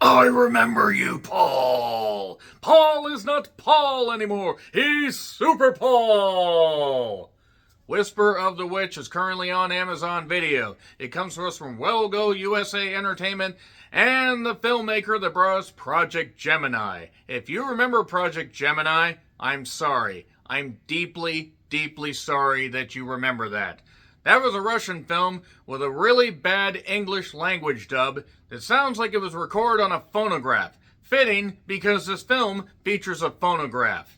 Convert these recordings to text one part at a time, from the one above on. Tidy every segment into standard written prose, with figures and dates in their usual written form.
I remember you, Paul. Paul is not Paul anymore. He's Super Paul. Whisper of the Witch is currently on Amazon Video. It comes to us from Well Go USA Entertainment and the filmmaker that brought us Project Gemini. If you remember Project Gemini, I'm sorry. I'm deeply, deeply sorry that you remember that. That was a Russian film with a really bad English language dub that sounds like it was recorded on a phonograph. Fitting because this film features a phonograph.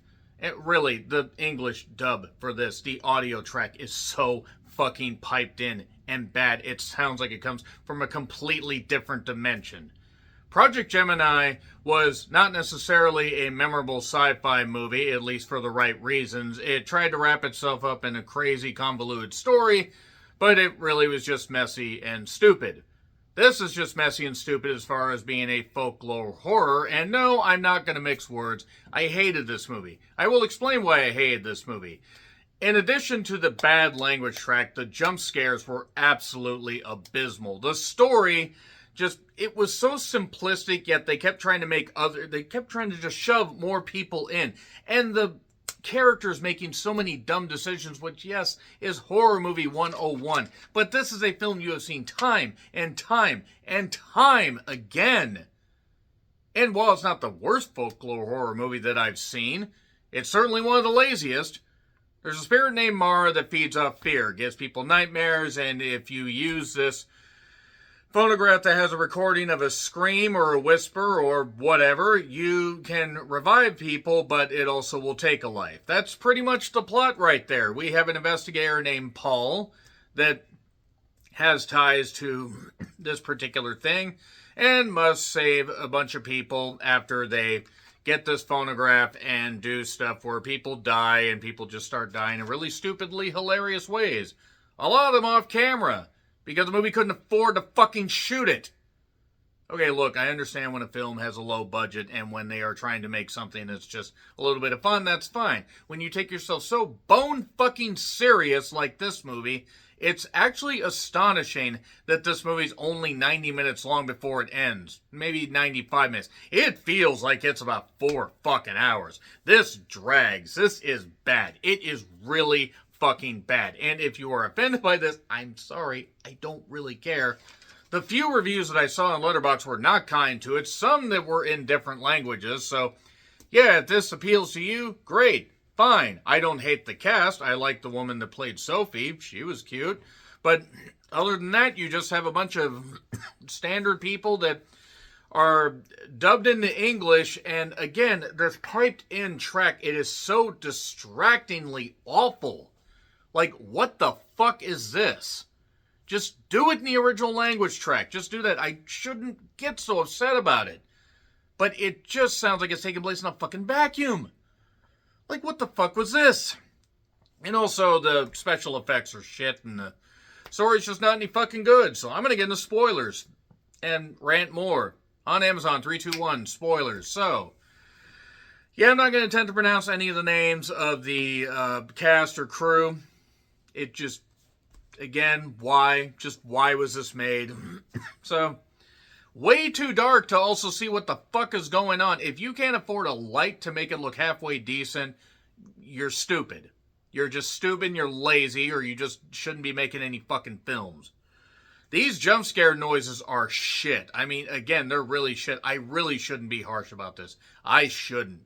Really, the English dub for this, the audio track, is so fucking piped in and bad. It sounds like it comes from a completely different dimension. Project Gemini was not necessarily a memorable sci-fi movie, at least for the right reasons. It tried to wrap itself up in a crazy, convoluted story, but it really was just messy and stupid. This is just messy and stupid as far as being a folklore horror, and no, I'm not going to mix words. I hated this movie. I will explain why I hated this movie. In addition to the bad language track, the jump scares were absolutely abysmal. The story it was so simplistic, yet they kept trying to just shove more people in. And the characters making so many dumb decisions, which, yes, is horror movie 101. But this is a film you have seen time and time and time again. And while it's not the worst folklore horror movie that I've seen, it's certainly one of the laziest. There's a spirit named Mara that feeds off fear, gives people nightmares, and if you use this phonograph that has a recording of a scream or a whisper or whatever, you can revive people, but it also will take a life. That's pretty much the plot right there. We have an investigator named Paul that has ties to this particular thing and must save a bunch of people after they get this phonograph and do stuff where people die and people just start dying in really stupidly hilarious ways. A lot of them off camera, because the movie couldn't afford to fucking shoot it. Okay, look, I understand when a film has a low budget and when they are trying to make something that's just a little bit of fun, that's fine. When you take yourself so bone fucking serious like this movie, it's actually astonishing that this movie's only 90 minutes long before it ends. Maybe 95 minutes. It feels like it's about 4 fucking hours. This drags. This is bad. It is really fucking bad. And if you are offended by this, I'm sorry. I don't really care. The few reviews that I saw on Letterboxd were not kind to it. Some that were in different languages. So, yeah, if this appeals to you, great. Fine. I don't hate the cast. I like the woman that played Sophie. She was cute. But other than that, you just have a bunch of standard people that are dubbed into English. And again, this piped in track, it is so distractingly awful. Like, what the fuck is this? Just do it in the original language track. Just do that. I shouldn't get so upset about it. But it just sounds like it's taking place in a fucking vacuum. Like, what the fuck was this? And also, the special effects are shit, and the story's just not any fucking good. So I'm going to get into spoilers and rant more. On Amazon, 321, spoilers. So, yeah, I'm not going to attempt to pronounce any of the names of the cast or crew. It just, again, why? Just why was this made? So, way too dark to also see what the fuck is going on. If you can't afford a light to make it look halfway decent, you're stupid. You're just stupid and you're lazy, or you just shouldn't be making any fucking films. These jump scare noises are shit. I mean, again, they're really shit. I really shouldn't be harsh about this. I shouldn't.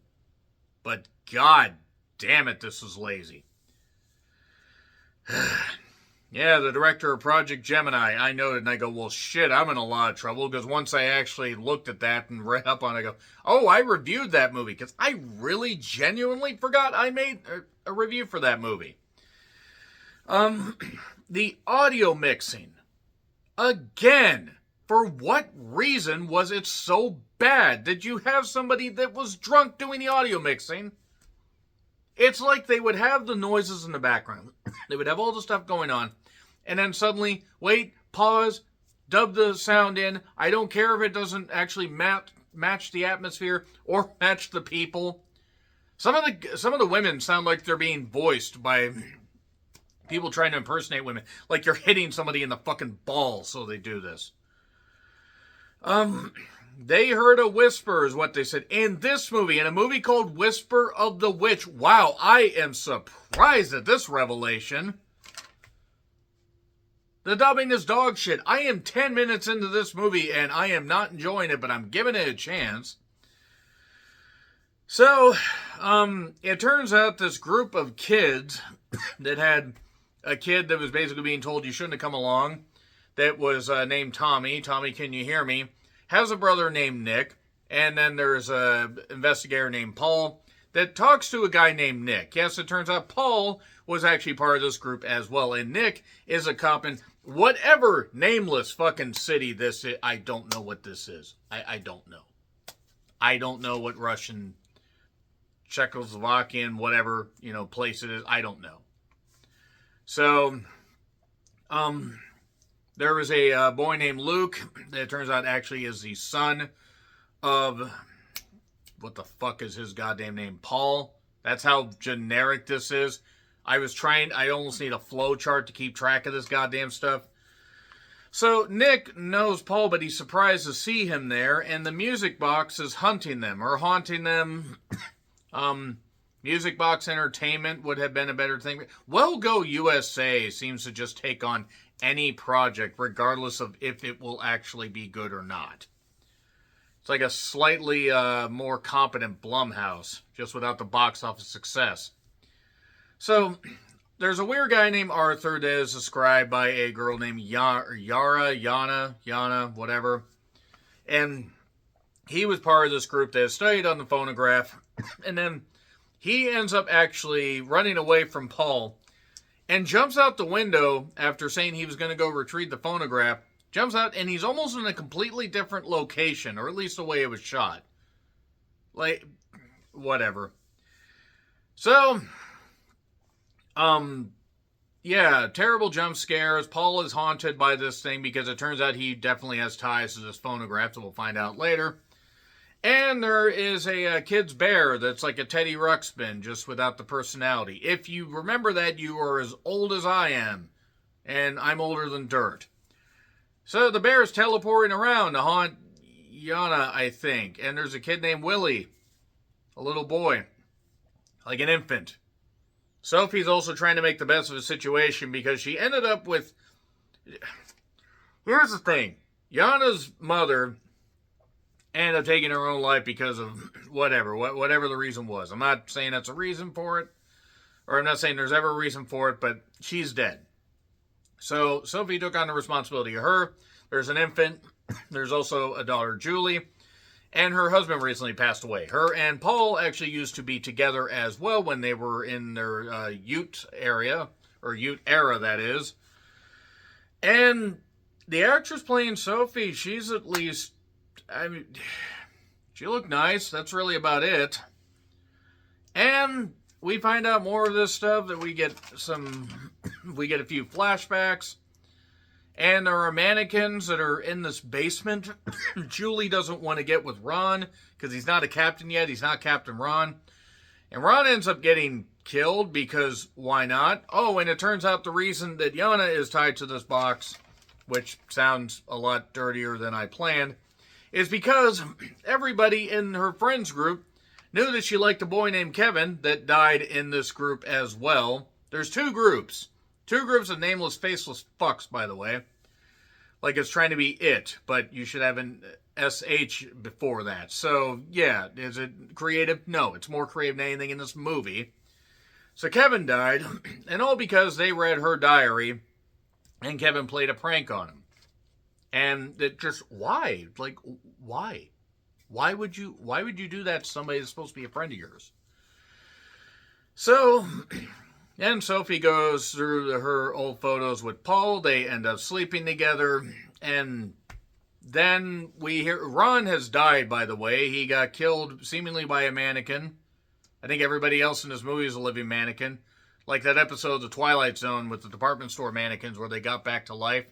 But god damn it, this is lazy. Yeah, the director of Project Gemini, I noted and I go, well, shit, I'm in a lot of trouble, because once I actually looked at that and read up on it, I go, oh, I reviewed that movie, because I really genuinely forgot I made a review for that movie. The audio mixing. Again, for what reason was it so bad? Did you have somebody that was drunk doing the audio mixing? It's like they would have the noises in the background. They would have all the stuff going on. And then suddenly, wait, pause, dub the sound in. I don't care if it doesn't actually match the atmosphere or match the people. Some of the women sound like they're being voiced by people trying to impersonate women. Like you're hitting somebody in the fucking balls, so they do this. they heard a whisper, is what they said, in this movie, in a movie called Whisper of the Witch. Wow, I am surprised at this revelation. The dubbing is dog shit. I am 10 minutes into this movie, and I am not enjoying it, but I'm giving it a chance. So, it turns out this group of kids that had a kid that was basically being told you shouldn't have come along, that was named Tommy. Tommy, can you hear me? Has a brother named Nick, and then there's an investigator named Paul that talks to a guy named Nick. Yes, it turns out Paul was actually part of this group as well, and Nick is a cop in whatever nameless fucking city this is. I don't know what this is. I don't know. I don't know what Russian, Czechoslovakian, whatever, place it is. I don't know. So, there was a boy named Luke that turns out actually is the son of, what the fuck is his goddamn name? Paul. That's how generic this is. I almost need a flow chart to keep track of this goddamn stuff. So Nick knows Paul, but he's surprised to see him there, and the music box is hunting them, or haunting them. Music box entertainment would have been a better thing. Well Go USA seems to just take on any project, regardless of if it will actually be good or not. It's like a slightly more competent Blumhouse, just without the box office success. So, there's a weird guy named Arthur that is described by a girl named Yana, whatever. And he was part of this group that studied on the phonograph. And then he ends up actually running away from Paul and jumps out the window after saying he was going to go retrieve the phonograph. Jumps out, and he's almost in a completely different location, or at least the way it was shot. Like, whatever. So, yeah, terrible jump scares. Paul is haunted by this thing because it turns out he definitely has ties to this phonograph that we'll find out later. And there is a kid's bear that's like a Teddy Ruxpin, just without the personality. If you remember that, you are as old as I am, and I'm older than dirt. So the bear is teleporting around to haunt Yana, I think. And there's a kid named Willie, a little boy, like an infant. Sophie's also trying to make the best of the situation because she ended up with... Here's the thing. Yana's mother ended up taking her own life because of whatever the reason was. I'm not saying that's a reason for it, or I'm not saying there's ever a reason for it, but she's dead. So Sophie took on the responsibility of her. There's an infant. There's also a daughter, Julie. And her husband recently passed away. Her and Paul actually used to be together as well when they were in their Ute area, or Ute era, that is. And the actress playing Sophie, she's at least, she looked nice. That's really about it. And we find out more of this stuff, that we get a few flashbacks. And there are mannequins that are in this basement. Julie doesn't want to get with Ron because he's not a captain yet. He's not Captain Ron. And Ron ends up getting killed because why not? Oh, and it turns out the reason that Yana is tied to this box, which sounds a lot dirtier than I planned, is because everybody in her friends group knew that she liked a boy named Kevin that died in this group as well. There's two groups. Two groups of nameless, faceless fucks, by the way. Like it's trying to be it, but you should have an SH before that. So, yeah, is it creative? No, it's more creative than anything in this movie. So Kevin died, and all because they read her diary, and Kevin played a prank on him. And it just, why? Like, why? Why would you do that to somebody that's supposed to be a friend of yours? So... And Sophie goes through her old photos with Paul. They end up sleeping together. And then we hear... Ron has died, by the way. He got killed seemingly by a mannequin. I think everybody else in this movie is a living mannequin. Like that episode of The Twilight Zone with the department store mannequins where they got back to life.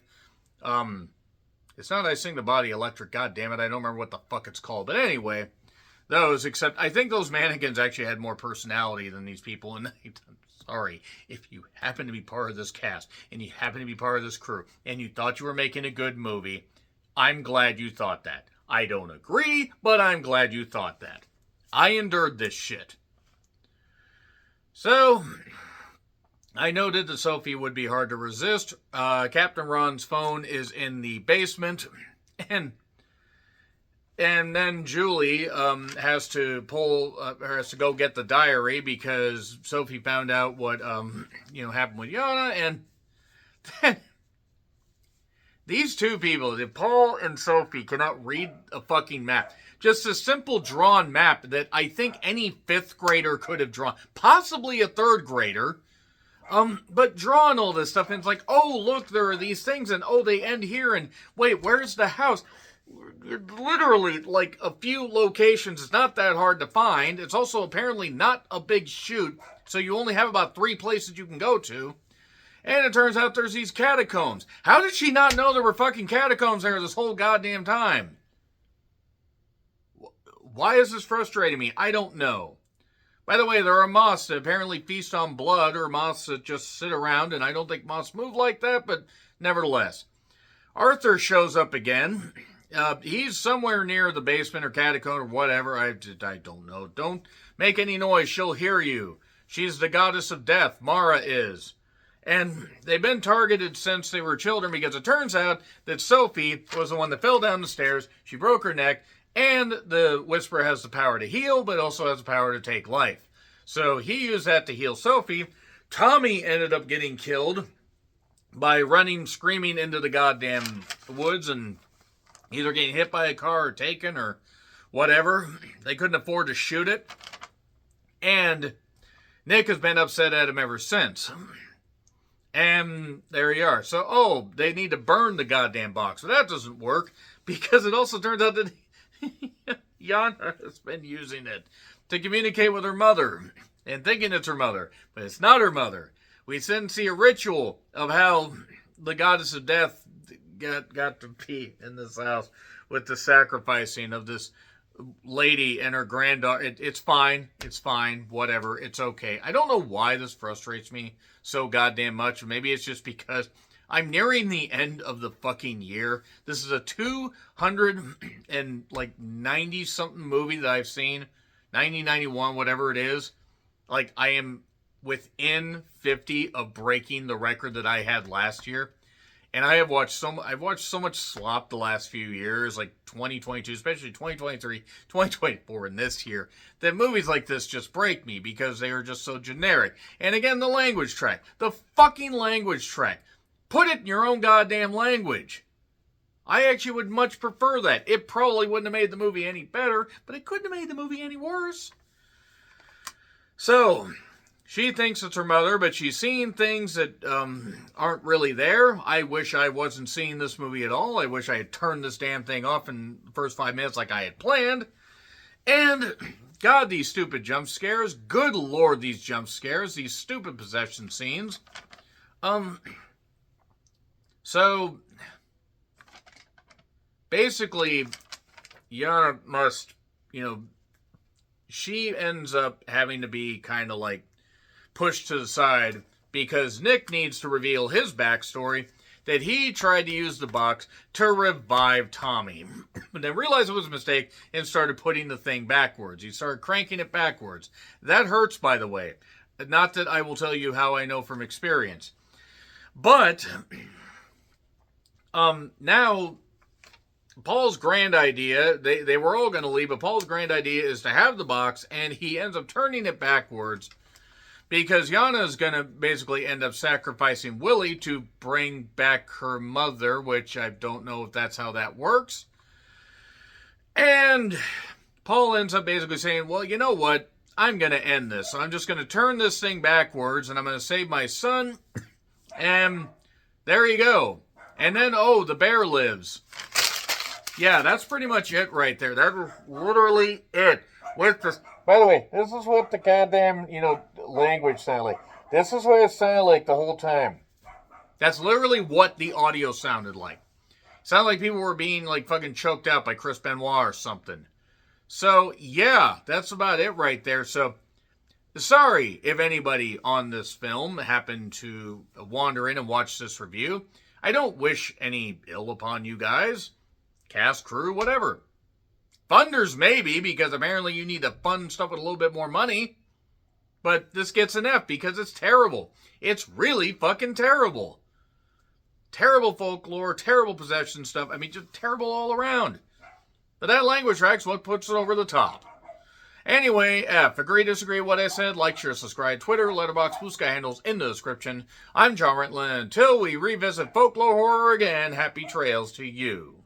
It's not I Sing the Body Electric. God damn it, I don't remember what the fuck it's called. But anyway, those, except I think those mannequins actually had more personality than these people. And sorry, if you happen to be part of this cast, and you happen to be part of this crew, and you thought you were making a good movie, I'm glad you thought that. I don't agree, but I'm glad you thought that. I endured this shit. So, I noted that Sophie would be hard to resist. Captain Ron's phone is in the basement, and then Julie has to go get the diary because Sophie found out what happened with Yana, and then these two people, Paul and Sophie, cannot read a fucking map. Just a simple drawn map that I think any 5th grader could have drawn. Possibly a 3rd grader. But drawing all this stuff, and it's like, oh, look, there are these things, and oh, they end here, and wait, where's the house? Literally, like, a few locations. It's not that hard to find. It's also apparently not a big shoot, so you only have about 3 places you can go to. And it turns out there's these catacombs. How did she not know there were fucking catacombs there this whole goddamn time? Why is this frustrating me? I don't know. By the way, there are moths that apparently feast on blood, or moths that just sit around, and I don't think moths move like that, but nevertheless. Arthur shows up again. He's somewhere near the basement or catacomb or whatever. I don't know. Don't make any noise. She'll hear you. She's the goddess of death. Mara is. And they've been targeted since they were children because it turns out that Sophie was the one that fell down the stairs. She broke her neck. And the Whisperer has the power to heal, but also has the power to take life. So he used that to heal Sophie. Tommy ended up getting killed by running, screaming into the goddamn woods and either getting hit by a car or taken or whatever. They couldn't afford to shoot it. And Nick has been upset at him ever since. And there you are. So, they need to burn the goddamn box. So that doesn't work because it also turns out that Yana has been using it to communicate with her mother and thinking it's her mother, but it's not her mother. We then see a ritual of how the goddess of death got to be in this house with the sacrificing of this lady and her granddaughter. It's fine. It's fine. Whatever. It's okay. I don't know why this frustrates me so goddamn much. Maybe it's just because I'm nearing the end of the fucking year. This is a 290-something movie that I've seen. 91, whatever it is. Like, I am within 50 of breaking the record that I had last year. And I've watched so much slop the last few years, like 2022, especially 2023, 2024, and this year, that movies like this just break me because they are just so generic. And again, the language track. The fucking language track. Put it in your own goddamn language. I actually would much prefer that. It probably wouldn't have made the movie any better, but it couldn't have made the movie any worse. So, she thinks it's her mother, but she's seeing things that aren't really there. I wish I wasn't seeing this movie at all. I wish I had turned this damn thing off in the first 5 minutes like I had planned. And, God, these stupid jump scares. Good Lord, these jump scares. These stupid possession scenes. So, basically, Yana must, she ends up having to be kind of like pushed to the side because Nick needs to reveal his backstory that he tried to use the box to revive Tommy, but then realized it was a mistake and started putting the thing backwards. He started cranking it backwards. That hurts, by the way. Not that I will tell you how I know from experience. But now, Paul's grand idea, they were all going to leave, but Paul's grand idea is to have the box, and he ends up turning it backwards because Yana is going to basically end up sacrificing Willie to bring back her mother, which I don't know if that's how that works. And Paul ends up basically saying, well, you know what? I'm going to end this. So I'm just going to turn this thing backwards, and I'm going to save my son, and there you go. And then, the bear lives. Yeah, that's pretty much it right there. That was literally it. With this, by the way, this is what the goddamn, language sounded like. This is what it sounded like the whole time. That's literally what the audio sounded like. It sounded like people were being, fucking choked out by Chris Benoit or something. So, yeah, that's about it right there. So, sorry if anybody on this film happened to wander in and watch this review. I don't wish any ill upon you guys, cast, crew, whatever. Thunders maybe, because apparently you need to fund stuff with a little bit more money. But this gets an F because it's terrible. It's really fucking terrible. Terrible folklore, terrible possession stuff. I mean, just terrible all around. But that language track's what puts it over the top. Anyway, F. Agree, disagree with what I said? Like, share, subscribe. Twitter, Letterboxd, Blue Sky handles in the description. I'm John Rant. Until we revisit folklore horror again, happy trails to you.